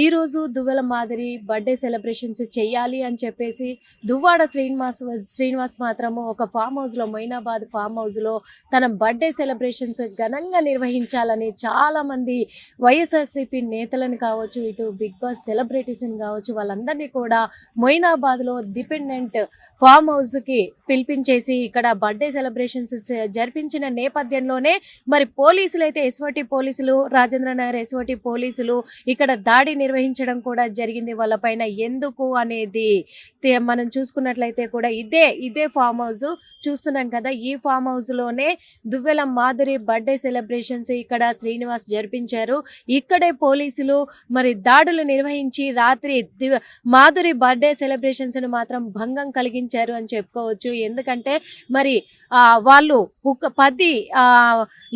ఈరోజు దువ్వెల మాదిరి birthday celebrations చెయ్యాలి అని చెప్పేసి దువ్వాడ శ్రీనివాస్ మాత్రము ఒక ఫామ్ హౌస్లో, మొయినాబాద్ ఫామ్ హౌస్లో తన బర్త్డే సెలబ్రేషన్స్ ఘనంగా నిర్వహించాలని చాలామంది వైఎస్ఆర్సీపీ నేతలను కావచ్చు, ఇటు బిగ్ బాస్ సెలబ్రిటీస్ని కావచ్చు, వాళ్ళందరినీ కూడా మొయినాబాద్లో డిపెండెంట్ ఫామ్ హౌస్కి పిలిపించేసి ఇక్కడ బర్త్డే సెలబ్రేషన్స్ జరిపించిన నేపథ్యంలోనే మరి పోలీసులు అయితే ఎస్ఓటి పోలీసులు, రాజేంద్రనగర్ ఎస్ఓటి పోలీసులు ఇక్కడ దాడి నిర్వహించడం కూడా జరిగింది వాళ్ళపైన. ఎందుకు అనేది మనం చూసుకున్నట్లయితే కూడా ఇదే ఫామ్ హౌస్ చూస్తున్నాం కదా. ఈ ఫామ్ హౌస్లోనే దువ్వెల మాధురి బర్త్డే సెలబ్రేషన్స్ ఇక్కడ శ్రీనివాస్ జరిపించారు. ఇక్కడే పోలీసులు మరి దాడులు నిర్వహించి రాత్రి మాధురి బర్త్డే సెలబ్రేషన్స్ను మాత్రం భంగం కలిగించారు అని చెప్పుకోవచ్చు. ఎందుకంటే మరి వాళ్ళు 10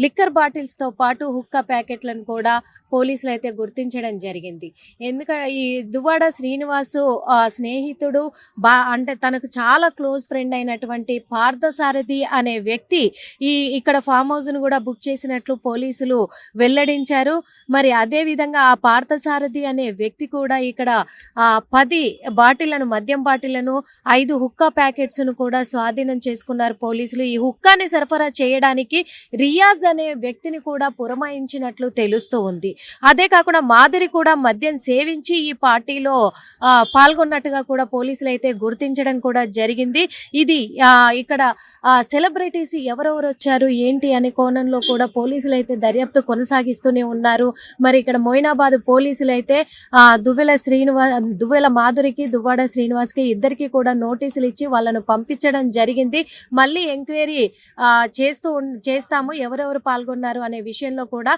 లిక్కర్ బాటిల్స్తో పాటు హుక్కా ప్యాకెట్లను కూడా పోలీసులు అయితే గుర్తించడం జరిగింది. ఎందుకంటే ఈ దువ్వాడ శ్రీనివాసు స్నేహితుడు అంటే తనకు చాలా క్లోజ్ ఫ్రెండ్ అయినటువంటి పార్థసారథి అనే వ్యక్తి ఇక్కడ ఫామ్ హౌస్ను కూడా బుక్ చేసినట్లు పోలీసులు వెల్లడించారు. మరి అదేవిధంగా ఆ పార్థసారథి అనే వ్యక్తి కూడా ఇక్కడ 10 బాటిళ్లను, మద్యం బాటిళ్లను, 5 హుక్కా ప్యాకెట్స్ను కూడా స్వాధీనం చేసుకున్నారు పోలీసులు. ఈ హుక్కాని సరఫరా చేయడానికి రియాజ్ అనే వ్యక్తిని కూడా పురమాయించినట్లు తెలుస్తూ ఉంది. అదే కాకుండా మాధురి కూడా మద్యం సేవించి ఈ పార్టీలో పాల్గొన్నట్టుగా కూడా పోలీసులు అయితే గుర్తించడం కూడా జరిగింది. ఇది ఇక్కడ సెలబ్రిటీస్ ఎవరెవరు వచ్చారు ఏంటి అనే కోణంలో కూడా పోలీసులు అయితే దర్యాప్తు కొనసాగిస్తూనే ఉన్నారు. మరి ఇక్కడ మొయినాబాద్ పోలీసులు అయితే దువ్వెల మాధురికి, దువ్వాడ శ్రీనివాస్కి ఇద్దరికి కూడా నోటీసులు ఇచ్చి వాళ్ళను పంపించడం జరిగింది. మళ్ళీ ఎంక్వైరీ చేస్తాము ఎవరెవరు పాల్గొన్నారు అనే విషయంలో కూడా.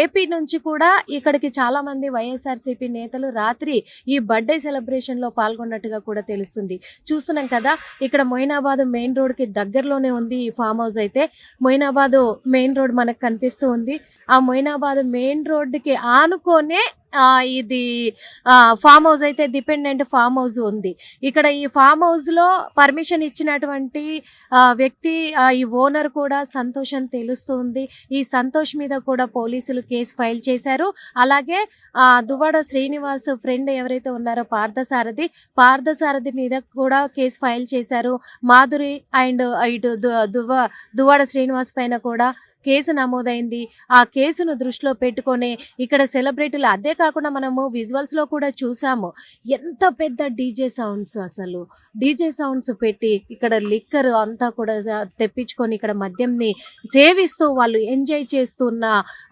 ఏపీ నుంచి కూడా ఇక్కడికి చాలా మంది వైఎస్ఆర్సీపీ నేతలు రాత్రి ఈ బర్త్డే సెలబ్రేషన్ లో పాల్గొన్నట్టుగా కూడా తెలుస్తుంది. చూస్తున్నాం కదా, ఇక్కడ మొయినాబాద్ మెయిన్ రోడ్ కి దగ్గరలోనే ఉంది ఈ ఫామ్ హౌస్ అయితే. మొయినాబాద్ మెయిన్ రోడ్ మనకు కనిపిస్తూ ఉంది. ఆ మొయినాబాద్ మెయిన్ రోడ్ కి ఆనుకోనే ఇది ఫామ్ హౌస్ అయితే డిపెండెంట్ ఫామ్ హౌస్ ఉంది. ఇక్కడ ఈ ఫామ్ హౌస్ లో పర్మిషన్ ఇచ్చినటువంటి వ్యక్తి, ఈ ఓనర్ కూడా సంతోష్ అని తెలుస్తుంది. ఈ సంతోష్ మీద కూడా పోలీసులు కేసు ఫైల్ చేశారు. అలాగే దువ్వాడ శ్రీనివాస్ ఫ్రెండ్ ఎవరైతే ఉన్నారో పార్థసారథి మీద కూడా కేసు ఫైల్ చేశారు. మాధురి అండ్ ఇటు దువ్వాడ శ్రీనివాస్ పైన కూడా కేసు నమోదైంది. ఆ కేసును దృష్టిలో పెట్టుకొని ఇక్కడ సెలబ్రిటీలు, అదే కాకుండా మనము విజువల్స్ లో కూడా చూసాము ఎంత పెద్ద డీజే సౌండ్స్ పెట్టి ఇక్కడ లిక్కర్ అంతా కూడా తెప్పించుకొని ఇక్కడ మద్యంని సేవిస్తూ వాళ్ళు ఎంజాయ్ చేస్తున్న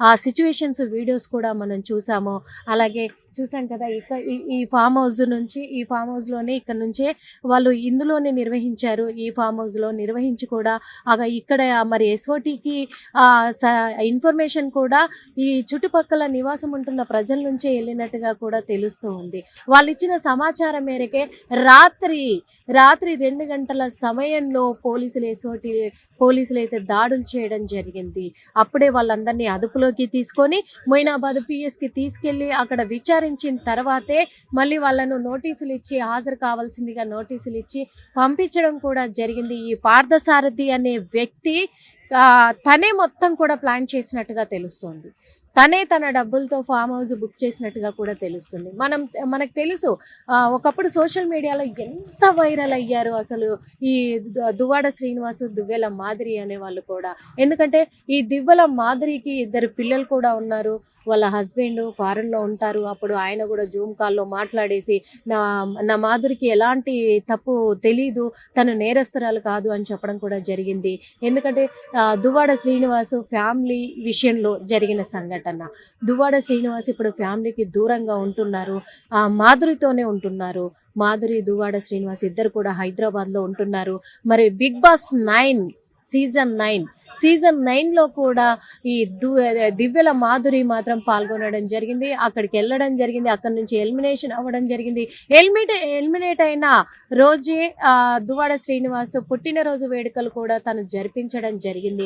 ఆ సిచ్యువేషన్స్ వీడియోస్ కూడా మనం చూసాము. అలాగే చూసాం కదా, ఈ ఫామ్ హౌస్లోనే ఇక్కడ నుంచే వాళ్ళు ఇందులోనే నిర్వహించారు. ఈ ఫామ్ హౌస్లో నిర్వహించి కూడా ఇక్కడ మరి ఎస్ఓటీకి ఇన్ఫర్మేషన్ కూడా ఈ చుట్టుపక్కల నివాసం ఉంటున్న ప్రజల నుంచే వెళ్ళినట్టుగా కూడా తెలుస్తూ ఉంది. వాళ్ళు ఇచ్చిన సమాచారం మేరకే రాత్రి 2 గంటల సమయంలో పోలీసులు అయితే దాడులు చేయడం జరిగింది. అప్పుడే వాళ్ళందరినీ అదుపులోకి తీసుకొని మొయినాబాద్ పిఎస్కి తీసుకెళ్లి అక్కడ విచారించిన తర్వాతే మళ్ళీ వాళ్ళను నోటీసులు ఇచ్చి హాజరు కావాల్సిందిగా నోటీసులు ఇచ్చి పంపించడం కూడా జరిగింది. ఈ పార్థసారథి అనే వ్యక్తి తనే మొత్తం కూడా ప్లాన్ చేసినట్టుగా తెలుస్తోంది. తనే తన డబ్బులతో ఫామ్ హౌస్ బుక్ చేసినట్టుగా కూడా తెలుస్తుంది. మనకు తెలుసు ఒకప్పుడు సోషల్ మీడియాలో ఎంత వైరల్ అయ్యారు అసలు ఈ దువ్వాడ శ్రీనివాస్, దువ్వెల మాధురి అనే వాళ్ళు కూడా. ఎందుకంటే ఈ దువ్వెల మాధురికి 2 పిల్లలు కూడా ఉన్నారు. వాళ్ళ హస్బెండ్ ఫారెన్లో ఉంటారు. అప్పుడు ఆయన కూడా జూమ్ కాల్లో మాట్లాడేసి నా మాధురికి ఎలాంటి తప్పు తెలీదు, తను నేరస్తురాలు కాదు అని చెప్పడం కూడా జరిగింది. ఎందుకంటే దువ్వాడ శ్రీనివాస్ ఫ్యామిలీ విషయంలో జరిగిన సంఘటన. దువ్వాడ శ్రీనివాస్ ఇప్పుడు ఫ్యామిలీకి దూరంగా ఉంటున్నారు. మాధురితోనే ఉంటున్నారు. మాధురి, దువ్వాడ శ్రీనివాస్ ఇద్దరు కూడా హైదరాబాద్లో ఉంటున్నారు. మరి బిగ్ బాస్ 9 సీజన్ 9లో కూడా ఈ దివ్యల మాధురి మాత్రం పాల్గొనడం జరిగింది. అక్కడికి వెళ్ళడం జరిగింది. అక్కడి నుంచి ఎలిమినేషన్ అవ్వడం జరిగింది. ఎలిమినేట్ అయిన రోజే దువ్వాడ శ్రీనివాస్ పుట్టినరోజు వేడుకలు కూడా తను జరిపించడం జరిగింది.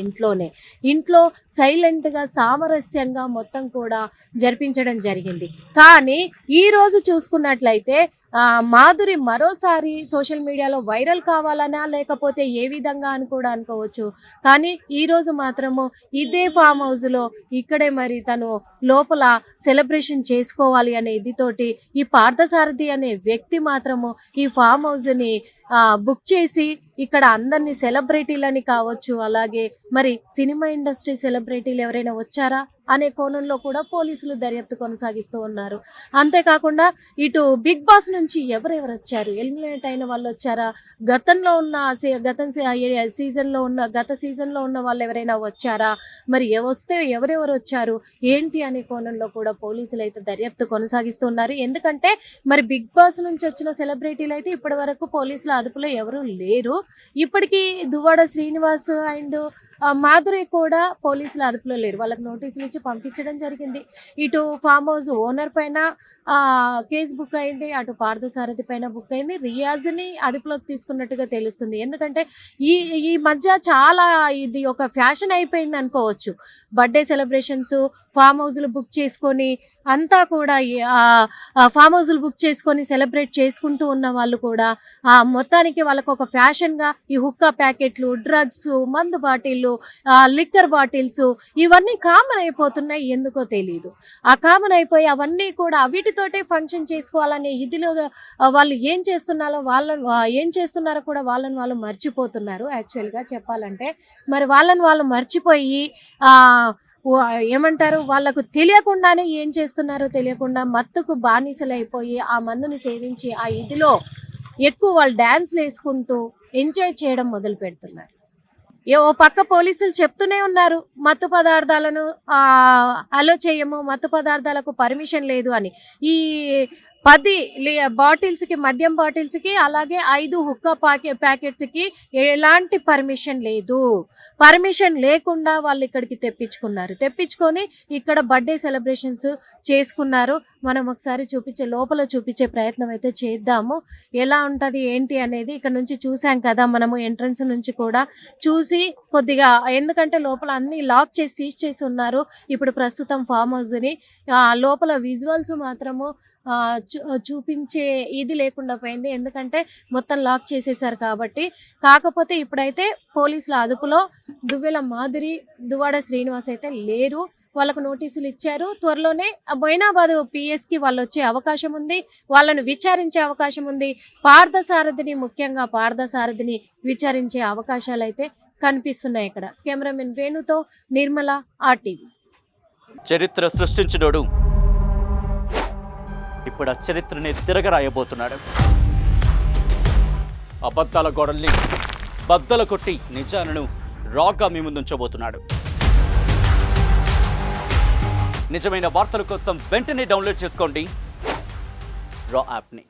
ఇంట్లో సైలెంట్గా సామరస్యంగా మొత్తం కూడా జరిపించడం జరిగింది. కానీ ఈ రోజు చూసుకున్నట్లయితే మాధురి మరోసారి సోషల్ మీడియాలో వైరల్ కావాలనా లేకపోతే ఏ విధంగా అని కూడా అనుకోవచ్చు. కానీ ఈరోజు మాత్రము ఇదే ఫామ్ హౌస్లో ఇక్కడే మరి తను లోపల సెలబ్రేషన్ చేసుకోవాలి అనే ఇదితోటి ఈ పార్థసారథి అనే వ్యక్తి మాత్రము ఈ ఫామ్ హౌస్ని బుక్ చేసి ఇక్కడ అందరినీ సెలబ్రిటీలని కావచ్చు, అలాగే మరి సినిమా ఇండస్ట్రీ సెలబ్రిటీలు ఎవరైనా వచ్చారా అనే కోణంలో కూడా పోలీసులు దర్యాప్తు కొనసాగిస్తూ ఉన్నారు. అంతేకాకుండా ఇటు బిగ్ బాస్ నుంచి ఎవరెవరు వచ్చారు, ఎలిమినేట్ అయిన వాళ్ళు వచ్చారా, గతంలో ఉన్న గత సీజన్లో ఉన్న వాళ్ళు ఎవరైనా వచ్చారా, మరి వస్తే ఎవరెవరు వచ్చారు ఏంటి అనే కోణంలో కూడా పోలీసులు అయితే దర్యాప్తు కొనసాగిస్తున్నారు. ఎందుకంటే మరి బిగ్ బాస్ నుంచి వచ్చిన సెలబ్రిటీలు అయితే ఇప్పటి వరకు పోలీసుల అదుపులో ఎవరూ లేరు. ఇప్పటికీ దువ్వాడ శ్రీనివాస్ అండ్ మాధురి కూడా పోలీసుల అదుపులో లేరు. వాళ్ళకి నోటీసులు ఇచ్చి పంపించడం జరిగింది. ఇటు ఫామ్ హౌస్ ఓనర్ పైన కేసు బుక్ అయింది, అటు పార్థసారథి పైన బుక్ అయింది. రియాజ్ని అదుపులోకి తీసుకున్నట్టుగా తెలుస్తుంది. ఎందుకంటే ఈ మధ్య చాలా ఇది ఒక ఫ్యాషన్ అయిపోయింది అనుకోవచ్చు. బర్త్డే సెలబ్రేషన్స్ ఫామ్ హౌస్లు బుక్ చేసుకొని అంతా కూడా ఫామ్ హౌస్లు బుక్ చేసుకొని సెలబ్రేట్ చేసుకుంటూ ఉన్న వాళ్ళు కూడా మొత్తానికి వాళ్ళకు ఒక ఫ్యాషన్గా ఈ హుక్కా ప్యాకెట్లు, డ్రగ్స్, మందు బాటిళ్ళు, లిక్కర్ బాటిల్స్ ఇవన్నీ కామన్ అయిపోతున్నాయి. ఎందుకో తెలియదు. ఆ కామన్ అయిపోయి అవన్నీ కూడా వీటితోటే ఫంక్షన్ చేసుకోవాలనే ఇదిలో వాళ్ళు ఏం చేస్తున్నారో కూడా వాళ్ళని వాళ్ళు మర్చిపోతున్నారు. యాక్చువల్గా చెప్పాలంటే మరి వాళ్ళని వాళ్ళు మర్చిపోయి ఏమంటారు, వాళ్ళకు తెలియకుండానే ఏం చేస్తున్నారో తెలియకుండా మత్తుకు బానిసలైపోయి ఆ మందుని సేవించి ఆ ఇదిలో ఎక్కువ వాళ్ళు డ్యాన్స్లు వేసుకుంటూ ఎంజాయ్ చేయడం మొదలు పెడుతున్నారు. ఓ పక్క పోలీసులు చెప్తూనే ఉన్నారు మత్తు పదార్థాలను అలో చేయము, మత్తు పదార్థాలకు పర్మిషన్ లేదు అని. ఈ 10 బాటిల్స్కి, మద్యం బాటిల్స్కి, అలాగే 5 హుక్కా ప్యాకెట్స్కి ఎలాంటి పర్మిషన్ లేదు. పర్మిషన్ లేకుండా వాళ్ళు ఇక్కడికి తెప్పించుకొని ఇక్కడ బర్త్డే సెలబ్రేషన్స్ చేసుకున్నారు. మనం ఒకసారి లోపల చూపించే ప్రయత్నం అయితే చేద్దాము. ఎలా ఉంటుంది ఏంటి అనేది ఇక్కడ నుంచి చూసాం కదా మనము, ఎంట్రన్స్ నుంచి కూడా చూసి కొద్దిగా, ఎందుకంటే లోపల అన్ని లాక్ చేసి సీజ్ చేసి ఉన్నారు ఇప్పుడు ప్రస్తుతం ఫామ్ హౌస్ని. లోపల విజువల్స్ మాత్రము చూపించే ఇది లేకుండా పోయింది, ఎందుకంటే మొత్తం లాక్ చేసేసారు కాబట్టి. కాకపోతే ఇప్పుడైతే పోలీసుల అదుపులో దువ్వెల మాధురి, దువ్వాడ శ్రీనివాస్ అయితే లేరు. వాళ్ళకు నోటీసులు ఇచ్చారు. త్వరలోనే మొయినాబాద్ పిఎస్కి వాళ్ళు వచ్చే అవకాశం ఉంది, వాళ్ళను విచారించే అవకాశం ఉంది. ముఖ్యంగా పార్థసారథిని విచారించే అవకాశాలు అయితే కనిపిస్తున్నాయి. ఇక్కడ కెమెరామెన్ వేణుతో నిర్మల, RTV. చరిత్ర సృష్టించినోడు ఇప్పుడు ఆ చరిత్రని తిరగరాయబోతున్నాడు. అబద్ధాల గోడల్ని బద్దలు కొట్టి నిజాలను రాగా మీ ముందుంచబోతున్నాడు. నిజమైన వార్తల కోసం వెంటనే డౌన్లోడ్ చేసుకోండి రా యాప్ని.